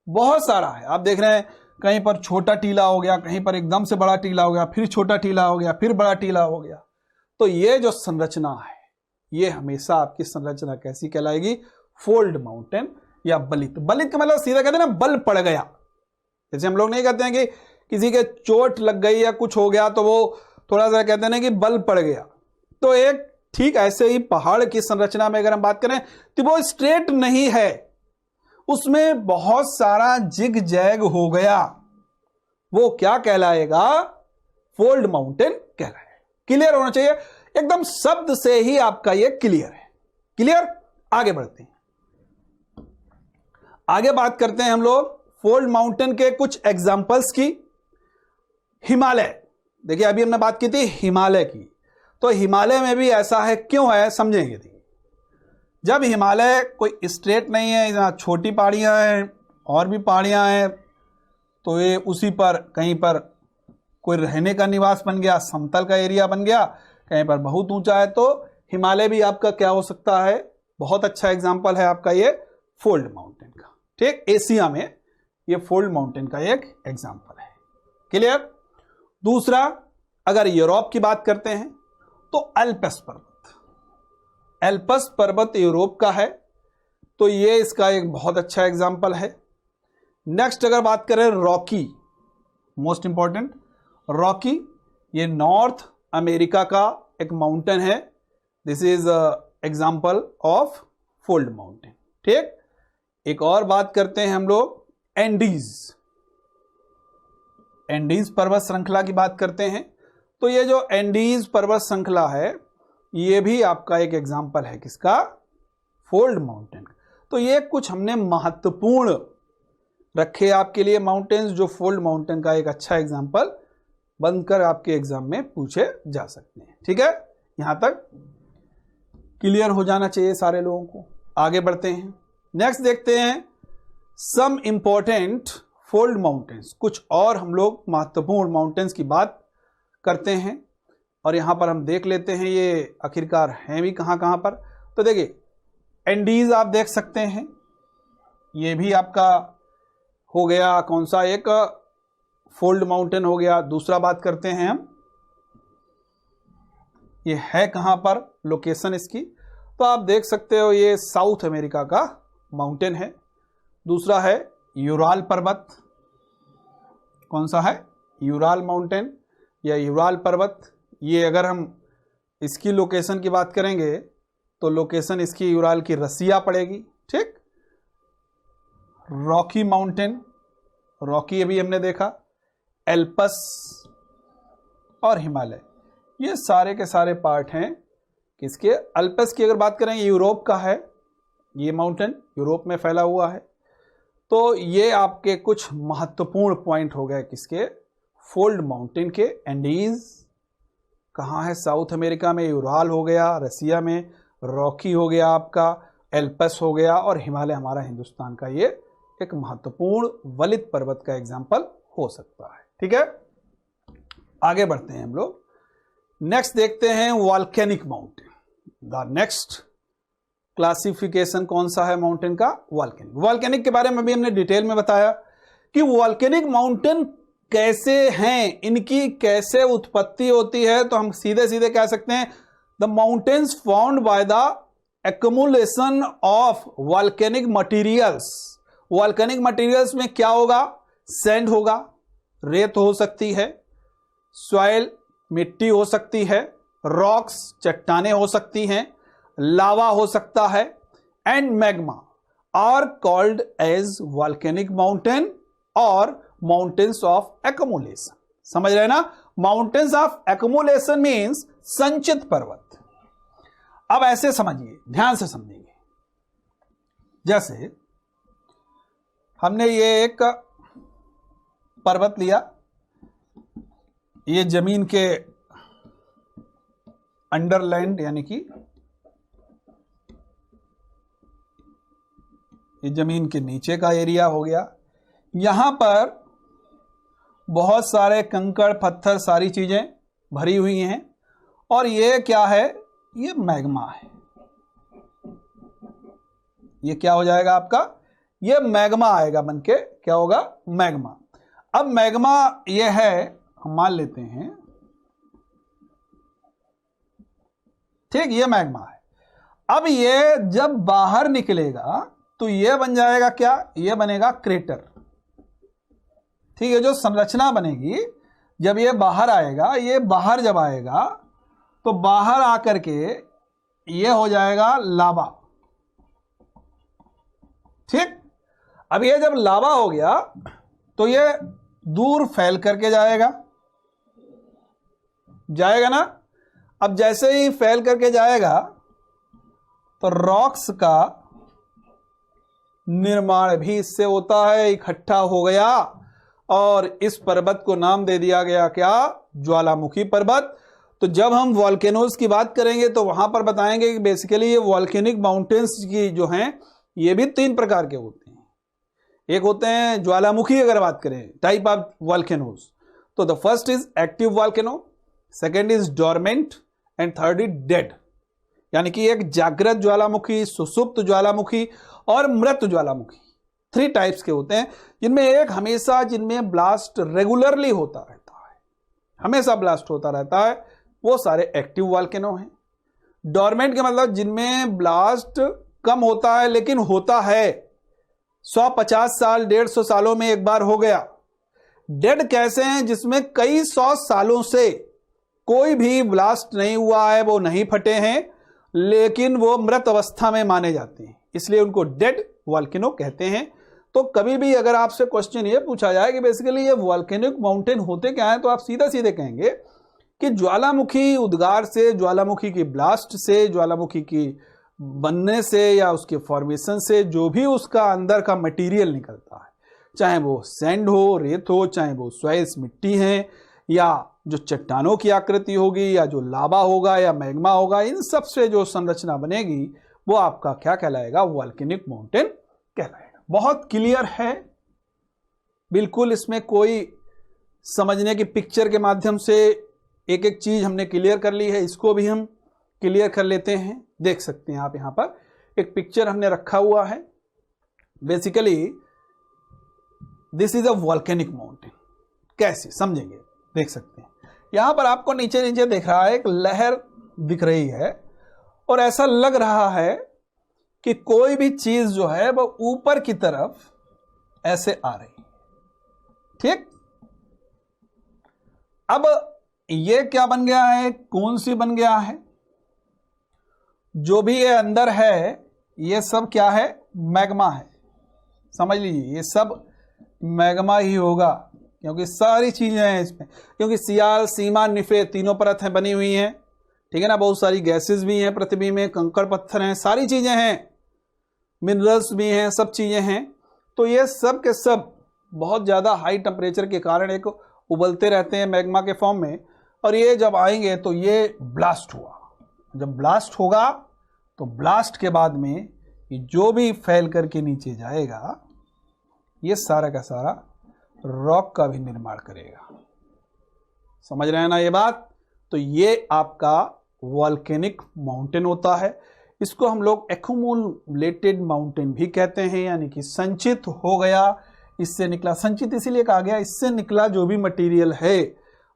बहुत सारा है। आप देख रहे हैं कहीं पर छोटा टीला हो गया, कहीं पर एकदम से बड़ा टीला हो गया, फिर छोटा टीला हो गया, फिर बड़ा टीला हो गया। तो ये जो संरचना है, ये हमेशा आपकी संरचना कैसी कहलाएगी? फोल्ड माउंटेन या बलित। बलित का मतलब सीधा कहते हैं ना, बल पड़ गया। जैसे हम लोग नहीं कहते हैं कि किसी के चोट लग गई या कुछ हो गया तो वो थोड़ा सा कहते हैं ना कि बल पड़ गया। तो एक ठीक ऐसे ही पहाड़ की संरचना में अगर हम बात करें तो वो स्ट्रेट नहीं है, उसमें बहुत सारा जिग जैग हो गया। वो क्या कहलाएगा? फोल्ड माउंटेन कहलाएगा। क्लियर होना चाहिए एकदम, शब्द से ही आपका ये क्लियर है। क्लियर? आगे बढ़ते हैं। आगे बात करते हैं हम लोग फोल्ड माउंटेन के कुछ एग्जाम्पल्स की। हिमालय, देखिए अभी हमने बात की थी हिमालय की, तो हिमालय में भी ऐसा है, क्यों है समझेंगे। जब हिमालय कोई स्ट्रेट नहीं है, यहाँ छोटी पहाड़ियाँ हैं और भी पहाड़ियाँ हैं, तो ये उसी पर कहीं पर कोई रहने का निवास बन गया, समतल का एरिया बन गया, कहीं पर बहुत ऊंचा है, तो हिमालय भी आपका क्या हो सकता है? बहुत अच्छा एग्जाम्पल है आपका ये फोल्ड माउंटेन का। ठीक, एशिया में ये फोल्ड माउंटेन का एक एग्जाम्पल है। क्लियर? दूसरा, अगर यूरोप की बात करते हैं तो अल्प्स पर्वत। एल्पस पर्वत यूरोप का है, तो ये इसका एक बहुत अच्छा एग्जाम्पल है। नेक्स्ट अगर बात करें रॉकी, मोस्ट इंपॉर्टेंट, रॉकी ये नॉर्थ अमेरिका का एक माउंटेन है। This is example of fold mountain. ठीक, एक और बात करते हैं हम लोग एंडीज पर्वत श्रृंखला की बात करते हैं। तो ये जो एंडीज पर्वत श्रृंखला है, ये भी आपका एक एग्जाम्पल है किसका? Fold mountain. तो ये कुछ हमने महत्वपूर्ण रखे आपके लिए माउंटेन्स, जो फोल्ड माउंटेन का एक अच्छा एग्जाम्पल बनकर आपके एग्जाम में पूछे जा सकते हैं। ठीक है, यहां तक क्लियर हो जाना चाहिए सारे लोगों को। आगे बढ़ते हैं, नेक्स्ट देखते हैं सम इंपॉर्टेंट फोल्ड माउंटेन्स। कुछ और हम लोग महत्वपूर्ण माउंटेन्स की बात करते हैं, और यहां पर हम देख लेते हैं ये आखिरकार हैं भी कहां कहां पर। तो देखिए एंडीज आप देख सकते हैं, ये भी आपका हो गया कौन सा? एक फोल्ड माउंटेन हो गया। दूसरा बात करते हैं हम, ये है कहां पर लोकेशन इसकी? तो आप देख सकते हो ये साउथ अमेरिका का माउंटेन है। दूसरा है यूराल पर्वत। कौन सा है? यूराल माउंटेन या यूराल पर्वत। ये अगर हम इसकी लोकेशन की बात करेंगे तो लोकेशन इसकी यूराल की रसिया पड़ेगी। ठीक, रॉकी माउंटेन, रॉकी अभी हमने देखा, एल्पस और हिमालय, ये सारे के सारे पार्ट हैं किसके? अल्पस की अगर बात करें यूरोप का है, ये माउंटेन यूरोप में फैला हुआ है। तो ये आपके कुछ महत्वपूर्ण पॉइंट हो गए किसके? फोल्ड माउंटेन के। एंडीज कहाँ है? साउथ अमेरिका में। यूराल हो गया रसिया में, रॉकी हो गया आपका, एल्पस हो गया, और हिमालय हमारा हिंदुस्तान का ये एक महत्वपूर्ण वलित पर्वत का एग्जाम्पल हो सकता है। ठीक है, आगे बढ़ते हैं हम लोग। नेक्स्ट देखते हैं volcanic mountain. The next classification कौन सा है माउंटेन का? वॉल्केनिक। वॉल्केनिक के बारे में भी हमने डिटेल में बताया कि वॉल्केनिक माउंटेन कैसे हैं, इनकी कैसे उत्पत्ति होती है, तो हम सीधे सीधे कह सकते हैं the mountains found by the accumulation of volcanic materials. Volcanic materials में क्या होगा? सैंड होगा, रेत हो सकती है, सॉइल मिट्टी हो सकती है, रॉक्स चट्टानें हो सकती हैं, लावा हो सकता है, and magma are called as volcanic mountain और माउंटेन्स ऑफ एक्युमुलेशन। समझ रहे ना? माउंटेन्स ऑफ एक्युमुलेशन मीन्स संचित पर्वत। अब ऐसे समझिए, ध्यान से समझिए। जैसे हमने ये एक पर्वत लिया, ये जमीन के अंडरलैंड, यानी कि ये जमीन के नीचे का एरिया हो गया। यहां पर बहुत सारे कंकड़ पत्थर सारी चीजें भरी हुई हैं, और ये क्या है? ये मैग्मा है। ये क्या हो जाएगा आपका? ये मैग्मा आएगा बनके, क्या होगा? मैग्मा। अब मैग्मा ये है, हम मान लेते हैं, ठीक, ये मैग्मा है। अब ये जब बाहर निकलेगा तो ये बन जाएगा क्या? ये बनेगा क्रेटर। ठीक है, जो संरचना बनेगी जब ये बाहर आएगा, ये बाहर जब आएगा तो बाहर आकर के ये हो जाएगा लावा। ठीक, अब ये जब लावा हो गया तो ये दूर फैल करके जाएगा ना। अब जैसे ही फैल करके जाएगा तो रॉक्स का निर्माण भी इससे होता है, इकट्ठा हो गया, और इस पर्वत को नाम दे दिया गया क्या? ज्वालामुखी पर्वत। तो जब हम वॉल्केनोज की बात करेंगे तो वहां पर बताएंगे कि बेसिकली ये वॉल्केनिक माउंटेन्स की जो हैं ये भी 3 प्रकार के होते हैं। एक होते हैं ज्वालामुखी, अगर बात करें टाइप ऑफ वॉल्केनोज, तो the first is active volcano, second is dormant, and third is dead. यानी कि एक जागृत ज्वालामुखी, सुसुप्त ज्वालामुखी और मृत ज्वालामुखी, 3 टाइप्स के होते हैं, जिनमें एक हमेशा, जिनमें ब्लास्ट रेगुलरली होता रहता है, हमेशा ब्लास्ट होता रहता है, वो सारे एक्टिव वॉल्केनो हैं। डोरमेंट के मतलब जिनमें ब्लास्ट कम होता है लेकिन होता है, 150 साल 150 सालों में एक बार हो गया। डेड कैसे हैं? जिसमें कई 100 सालों से कोई भी ब्लास्ट नहीं हुआ है, वो नहीं फटे हैं, लेकिन वो मृत अवस्था में माने जाते हैं, इसलिए उनको डेड वॉल्केनो कहते हैं। तो कभी भी अगर आपसे क्वेश्चन ये पूछा जाए कि बेसिकली ये वॉल्केनिक माउंटेन होते क्या हैं, तो आप सीधा सीधे कहेंगे कि ज्वालामुखी उद्गार से, ज्वालामुखी की ब्लास्ट से, ज्वालामुखी की बनने से या उसके फॉर्मेशन से जो भी उसका अंदर का मटेरियल निकलता है, चाहे वो सैंड हो, रेत हो, चाहे वो सॉइल्स मिट्टी है, या जो चट्टानों की आकृति होगी, या जो लावा होगा, या मैग्मा होगा, इन सब से जो संरचना बनेगी वो आपका क्या कहलाएगा? वॉल्केनिक माउंटेन कहलाएगा। बहुत क्लियर है, बिल्कुल इसमें कोई समझने की पिक्चर के माध्यम से एक एक चीज हमने क्लियर कर ली है, इसको भी हम क्लियर कर लेते हैं। देख सकते हैं आप, यहां पर एक पिक्चर हमने रखा हुआ है। Basically this is a volcanic mountain. कैसे समझेंगे? देख सकते हैं यहां पर आपको नीचे नीचे दिख रहा है, एक लहर दिख रही है, और ऐसा लग रहा है कि कोई भी चीज जो है वो ऊपर की तरफ ऐसे आ रही है। ठीक, अब ये क्या बन गया है? कौन सी बन गया है? जो भी ये अंदर है ये सब क्या है? मैग्मा है। समझ लीजिए, ये सब मैग्मा ही होगा, क्योंकि सारी चीजें हैं इसमें, क्योंकि सियाल, सीमा, निफे, तीनों परतें बनी हुई हैं। ठीक है ना, बहुत सारी गैसेस भी हैं पृथ्वी में, कंकड़ पत्थर हैं, सारी चीजें हैं, मिनरल्स भी हैं, सब चीजें हैं। तो ये सब के सब बहुत ज्यादा हाई टेम्परेचर के कारण एक उबलते रहते हैं मैग्मा के फॉर्म में, और ये जब आएंगे तो ये ब्लास्ट हुआ। जब ब्लास्ट होगा तो ब्लास्ट के बाद में ये जो भी फैल करके नीचे जाएगा, ये सारा का सारा रॉक का भी निर्माण करेगा। समझ रहे हैं ना ये बात? तो ये आपका वॉल्केनिक माउंटेन होता है। इसको हम लोग एक्युमुलेटेड माउंटेन भी कहते हैं, यानी कि संचित हो गया इससे निकला, संचित इसीलिए कहा गया, इससे निकला जो भी मटेरियल है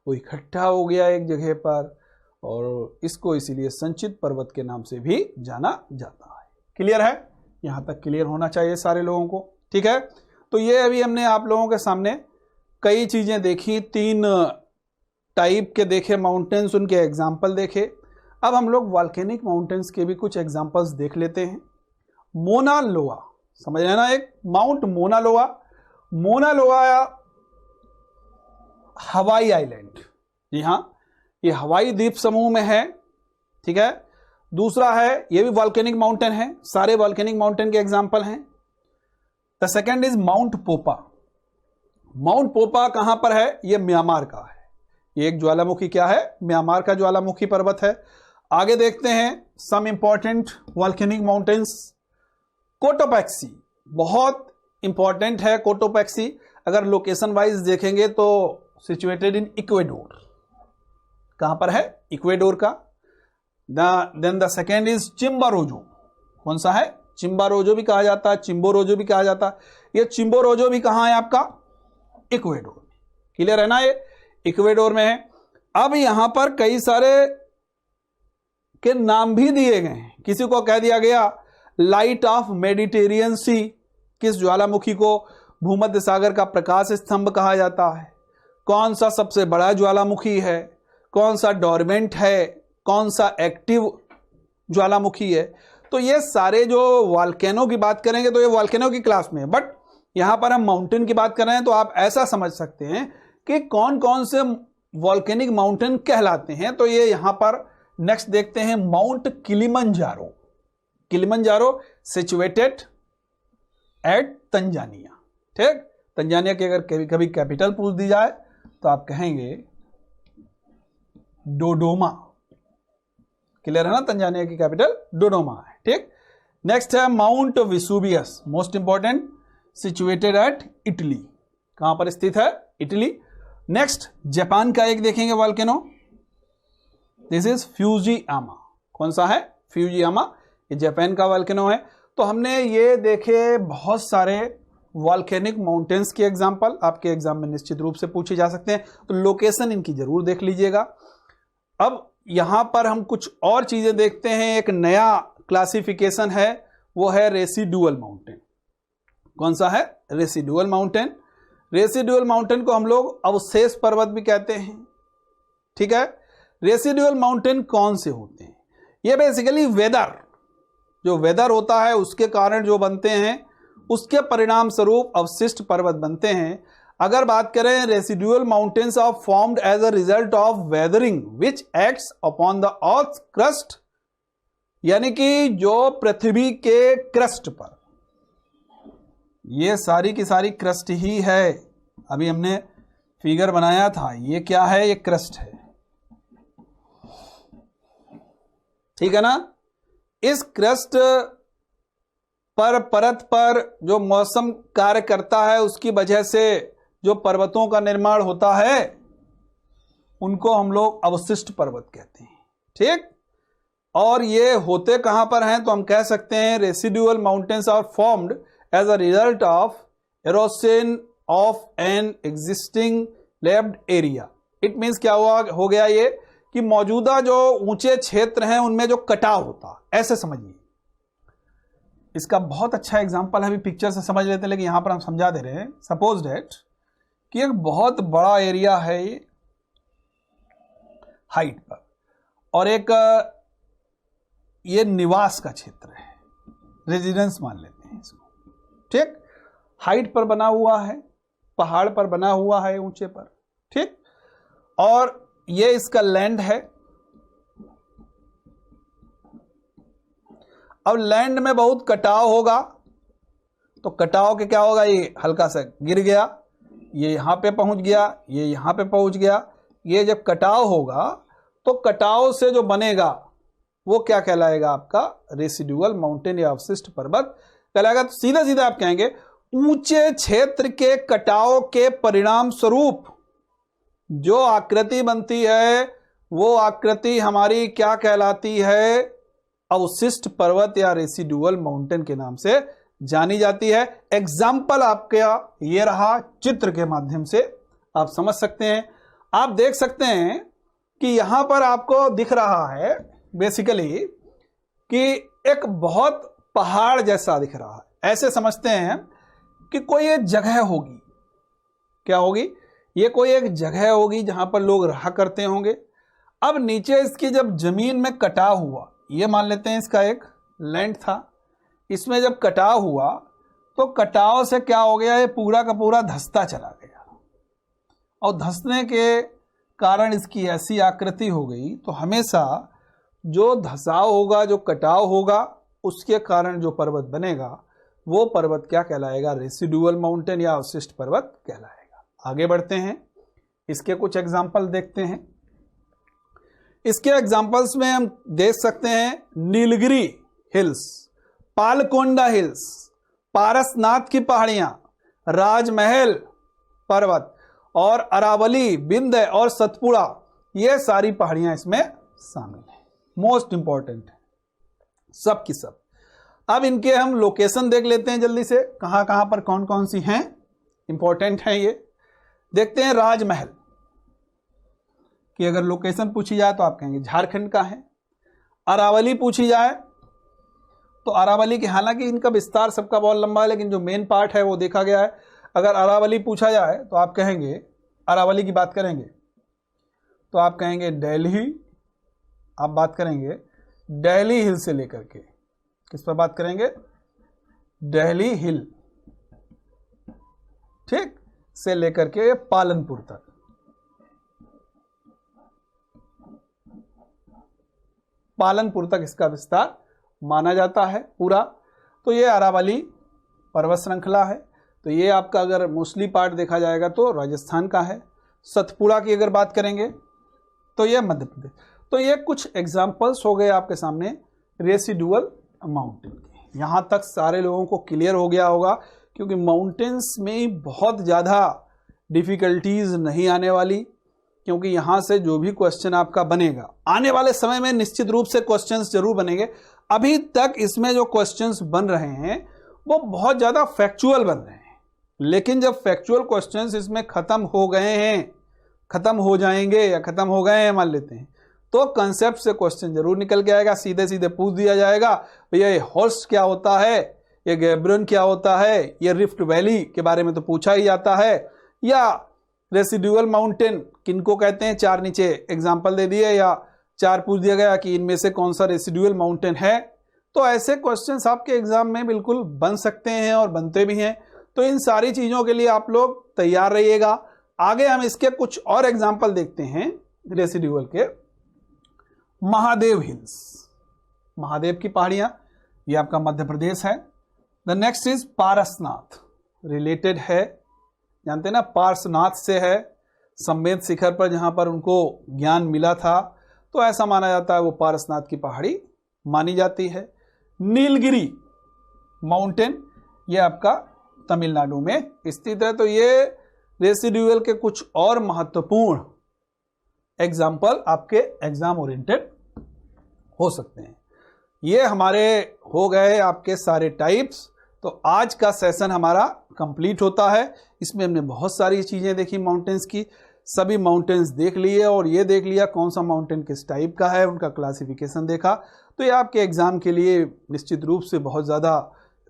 वो इकट्ठा हो गया एक जगह पर, और इसको इसीलिए संचित पर्वत के नाम से भी जाना जाता है। क्लियर है? यहां तक क्लियर होना चाहिए सारे लोगों को। ठीक है, तो ये अभी हमने आप लोगों के सामने कई चीजें देखी, 3 टाइप के देखे माउंटेन्स, उनके एग्जाम्पल देखे। अब हम लोग वॉल्केनिक माउंटेन्स के भी कुछ एग्जाम्पल्स देख लेते हैं। मोना लोआ, समझ रहे ना, एक माउंट मोना लोआ, मोना लोआ हवाई आइलैंड, जी हाँ, ये हवाई द्वीप समूह में है। ठीक है, दूसरा है, ये भी वॉल्केनिक माउंटेन है, सारे वॉल्केनिक माउंटेन के एग्जाम्पल हैं। द सेकेंड इज माउंट पोपा। माउंट पोपा कहां पर है? ये म्यांमार का है, ये एक ज्वालामुखी क्या है? म्यांमार का ज्वालामुखी पर्वत है। आगे देखते हैं some important volcanic mountains. Cotopaxi बहुत इंपॉर्टेंट है। कोटोपैक्सी अगर लोकेशन वाइज देखेंगे तो सिचुएटेड इन इक्वेडोर। कहां पर है? इक्वेडोर का। Then the second is Chimborazo. कौन सा है? चिम्बारोजो भी कहा जाता है, चिम्बोरोजो भी कहा जाता है। ये चिम्बोरोजो भी कहां है आपका? इक्वेडोर। क्लियर है ना, ये इक्वेडोर में है। अब यहां पर कई सारे के नाम भी दिए गए हैं। किसी को कह दिया गया लाइट ऑफ मेडिटेरियन सी, किस ज्वालामुखी को भूमध्य सागर का प्रकाश स्तंभ कहा जाता है, कौन सा सबसे बड़ा ज्वालामुखी है, कौन सा डोरमेंट है, कौन सा एक्टिव ज्वालामुखी है। तो ये सारे जो वॉल्केनो की बात करेंगे तो ये वॉल्केनो की क्लास में है, बट यहां पर हम माउंटेन की बात कर रहे हैं तो आप ऐसा समझ सकते हैं कि कौन कौन से वॉल्केनिक माउंटेन कहलाते हैं। तो ये यहां पर नेक्स्ट देखते हैं mount Kilimanjaro. Kilimanjaro situated at Tanzania. ठीक, तंजानिया की अगर कभी कभी कैपिटल पूछ दी जाए तो आप कहेंगे डोडोमा। क्लियर है ना, तंजानिया की कैपिटल डोडोमा है। ठीक, नेक्स्ट है mount Vesuvius, most important, situated at Italy. कहां पर स्थित है? इटली। नेक्स्ट जापान का एक देखेंगे वॉल्केनो, दिस इज फ्यूजियामा। कौन सा है? फ्यूजियामा, ये जापान का वॉल्केनो है। तो हमने ये देखे बहुत सारे वॉल्केनिक माउंटेन्स के एग्जाम्पल, आपके एग्जाम में निश्चित रूप से पूछे जा सकते हैं, तो लोकेशन इनकी जरूर देख लीजिएगा। अब यहां पर हम कुछ और चीजें देखते हैं। एक नया क्लासिफिकेशन है, वो है रेसिडुअल माउंटेन। कौन सा है? Residual mountain. रेसिडुअल माउंटेन को हम लोग अवशेष पर्वत भी कहते हैं। ठीक है, रेसिडुअल माउंटेन कौन से होते हैं? ये बेसिकली वेदर, जो वेदर होता है उसके कारण जो बनते हैं, उसके परिणाम स्वरूप अवशिष्ट पर्वत बनते हैं। अगर बात करें, residual mountains are formed as a result of weathering which acts upon the earth crust, यानी कि जो पृथ्वी के क्रस्ट पर, ये सारी की सारी क्रस्ट ही है। अभी हमने फिगर बनाया था, ये क्या है? ये क्रस्ट है। ठीक है ना, इस क्रस्ट पर, परत पर जो मौसम कार्य करता है, उसकी वजह से जो पर्वतों का निर्माण होता है उनको हम लोग अवशिष्ट पर्वत कहते हैं। ठीक, और ये होते कहां पर हैं? तो हम कह सकते हैं residual mountains are formed as a result of erosion of an existing left area. It means क्या हुआ, हो गया ये कि मौजूदा जो ऊंचे क्षेत्र हैं उनमें जो कटाव होता, ऐसे समझिए। इसका बहुत अच्छा एग्जांपल है, अभी पिक्चर से समझ लेते हैं, लेकिन यहां पर हम समझा दे रहे हैं। सपोज डेट कि एक बहुत बड़ा एरिया है ये हाइट पर, और एक ये निवास का क्षेत्र है, रेजिडेंस मान लेते हैं इसको। ठीक, हाइट पर बना हुआ है, पहाड़ पर बना हुआ है, ऊंचे पर। ठीक, और ये इसका लैंड है। अब लैंड में बहुत कटाव होगा, तो कटाव के क्या होगा, ये हल्का सा गिर गया, ये यहां पे पहुंच गया, ये यहां पे पहुंच गया। ये जब कटाव होगा तो कटाव से जो बनेगा वो क्या कहलाएगा? आपका रेसिडुअल माउंटेन या अवशिष्ट पर्वत कहलाएगा। तो सीधा सीधा आप कहेंगे ऊंचे क्षेत्र के कटाव के परिणाम स्वरूप जो आकृति बनती है वो आकृति हमारी क्या कहलाती है? अवशिष्ट पर्वत या रेसिडुअल माउंटेन के नाम से जानी जाती है। एग्जाम्पल आपका ये रहा, चित्र के माध्यम से आप समझ सकते हैं। आप देख सकते हैं कि यहां पर आपको दिख रहा है बेसिकली कि एक बहुत पहाड़ जैसा दिख रहा है। ऐसे समझते हैं कि कोई एक जगह होगी। क्या होगी? ये कोई एक जगह होगी जहां पर लोग रहा करते होंगे। अब नीचे इसकी जब जमीन में कटाव हुआ, ये मान लेते हैं इसका एक लैंड था, इसमें जब कटाव हुआ तो कटाव से क्या हो गया, ये पूरा का पूरा धंसता चला गया और धंसने के कारण इसकी ऐसी आकृति हो गई। तो हमेशा जो धसाव होगा, जो कटाव होगा, उसके कारण जो पर्वत बनेगा वो पर्वत क्या कहलाएगा? रेसिडुअल माउंटेन या अवशिष्ट पर्वत कहलाएगा। आगे बढ़ते हैं, इसके कुछ एग्जाम्पल देखते हैं। इसके एग्जाम्पल्स में हम देख सकते हैं नीलगिरी हिल्स, पालकोंडा हिल्स, पारसनाथ की पहाड़ियां, राजमहल पर्वत और अरावली, बिंद और सतपुड़ा, ये सारी पहाड़ियां इसमें शामिल हैं। मोस्ट इंपॉर्टेंट है सब की सब। अब इनके हम लोकेशन देख लेते हैं जल्दी से, कहां कहां पर कौन कौन सी हैं, इंपॉर्टेंट है ये। देखते हैं राजमहल कि अगर लोकेशन पूछी जाए तो आप कहेंगे झारखंड का है। अरावली पूछी जाए तो अरावली की, हालांकि इनका विस्तार सबका बहुत लंबा है लेकिन जो मेन पार्ट है वो देखा गया है। अगर अरावली पूछा जाए तो आप कहेंगे, अरावली की बात करेंगे तो आप कहेंगे दिल्ली। आप बात करेंगे दिल्ली हिल से लेकर के, किस पर बात करेंगे? दिल्ली हिल, ठीक, से लेकर के पालनपुर तक। पालनपुर तक इसका विस्तार माना जाता है पूरा। तो ये अरावली पर्वत श्रृंखला है। तो ये आपका अगर मोस्टली पार्ट देखा जाएगा तो राजस्थान का है। सतपुड़ा की अगर बात करेंगे तो ये मध्य प्रदेश। तो ये कुछ एग्जाम्पल्स हो गए आपके सामने रेसिडुअल माउंटेन के। यहाँ तक सारे लोगों को क्लियर हो गया होगा, क्योंकि माउंटेन्स में बहुत ज़्यादा डिफ़िकल्टीज नहीं आने वाली, क्योंकि यहाँ से जो भी क्वेश्चन आपका बनेगा आने वाले समय में निश्चित रूप से क्वेश्चंस जरूर बनेंगे। अभी तक इसमें जो क्वेश्चंस बन रहे हैं वो बहुत ज़्यादा फैक्चुअल बन रहे हैं, लेकिन जब फैक्चुअल क्वेश्चंस इसमें ख़त्म हो गए हैं, ख़त्म हो जाएंगे या ख़त्म हो गए हैं मान लेते हैं, तो कंसेप्ट से क्वेश्चन जरूर निकल के आएगा। सीधे सीधे पूछ दिया जाएगा भैया ये हॉर्स्ट क्या होता है, ये गैब्रन क्या होता है, ये रिफ्ट वैली के बारे में तो पूछा ही जाता है, या रेसिडुअल माउंटेन किनको कहते हैं, चार नीचे एग्जाम्पल दे दिए या चार पूछ दिया गया कि इनमें से कौन सा रेसिडुअल माउंटेन है। तो ऐसे क्वेश्चंस आपके एग्जाम में बिल्कुल बन सकते हैं और बनते भी हैं। तो इन सारी चीज़ों के लिए आप लोग तैयार रहिएगा। आगे हम इसके कुछ और एग्जाम्पल देखते हैं रेसिडुअल के। महादेव हिल्स, महादेव की पहाड़ियां, ये आपका मध्य प्रदेश है। The next is Parasnath, related है, जानते हैं ना, पार्श्वनाथ से है, सम्मेद शिखर पर जहां पर उनको ज्ञान मिला था, तो ऐसा माना जाता है वो पारसनाथ की पहाड़ी मानी जाती है। नीलगिरी माउंटेन, ये आपका तमिलनाडु में स्थित है। तो ये रेसिडुअल के कुछ और महत्वपूर्ण एग्जाम्पल आपके एग्जाम ओरिएंटेड हो सकते हैं। ये हमारे हो गए आपके सारे टाइप्स। तो आज का सेशन हमारा कंप्लीट होता है। इसमें हमने बहुत सारी चीज़ें देखी माउंटेन्स की, सभी माउंटेन्स देख लिए और ये देख लिया कौन सा माउंटेन किस टाइप का है, उनका क्लासिफिकेशन देखा। तो ये आपके एग्जाम के लिए निश्चित रूप से बहुत ज़्यादा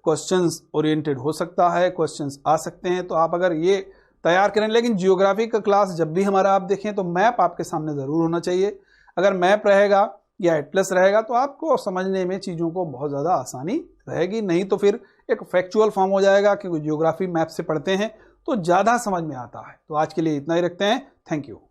क्वेश्चंस ओरिएंटेड हो सकता है, क्वेश्चंस आ सकते हैं। तो आप अगर ये तैयार करें, लेकिन जियोग्राफी का क्लास जब भी हमारा आप देखें तो मैप आपके सामने ज़रूर होना चाहिए। अगर मैप रहेगा या एटलस रहेगा तो आपको समझने में चीज़ों को बहुत ज़्यादा आसानी रहेगी, नहीं तो फिर एक फैक्चुअल फॉर्म हो जाएगा, क्योंकि जियोग्राफी मैप से पढ़ते हैं तो ज़्यादा समझ में आता है। तो आज के लिए इतना ही रखते हैं। Thank you.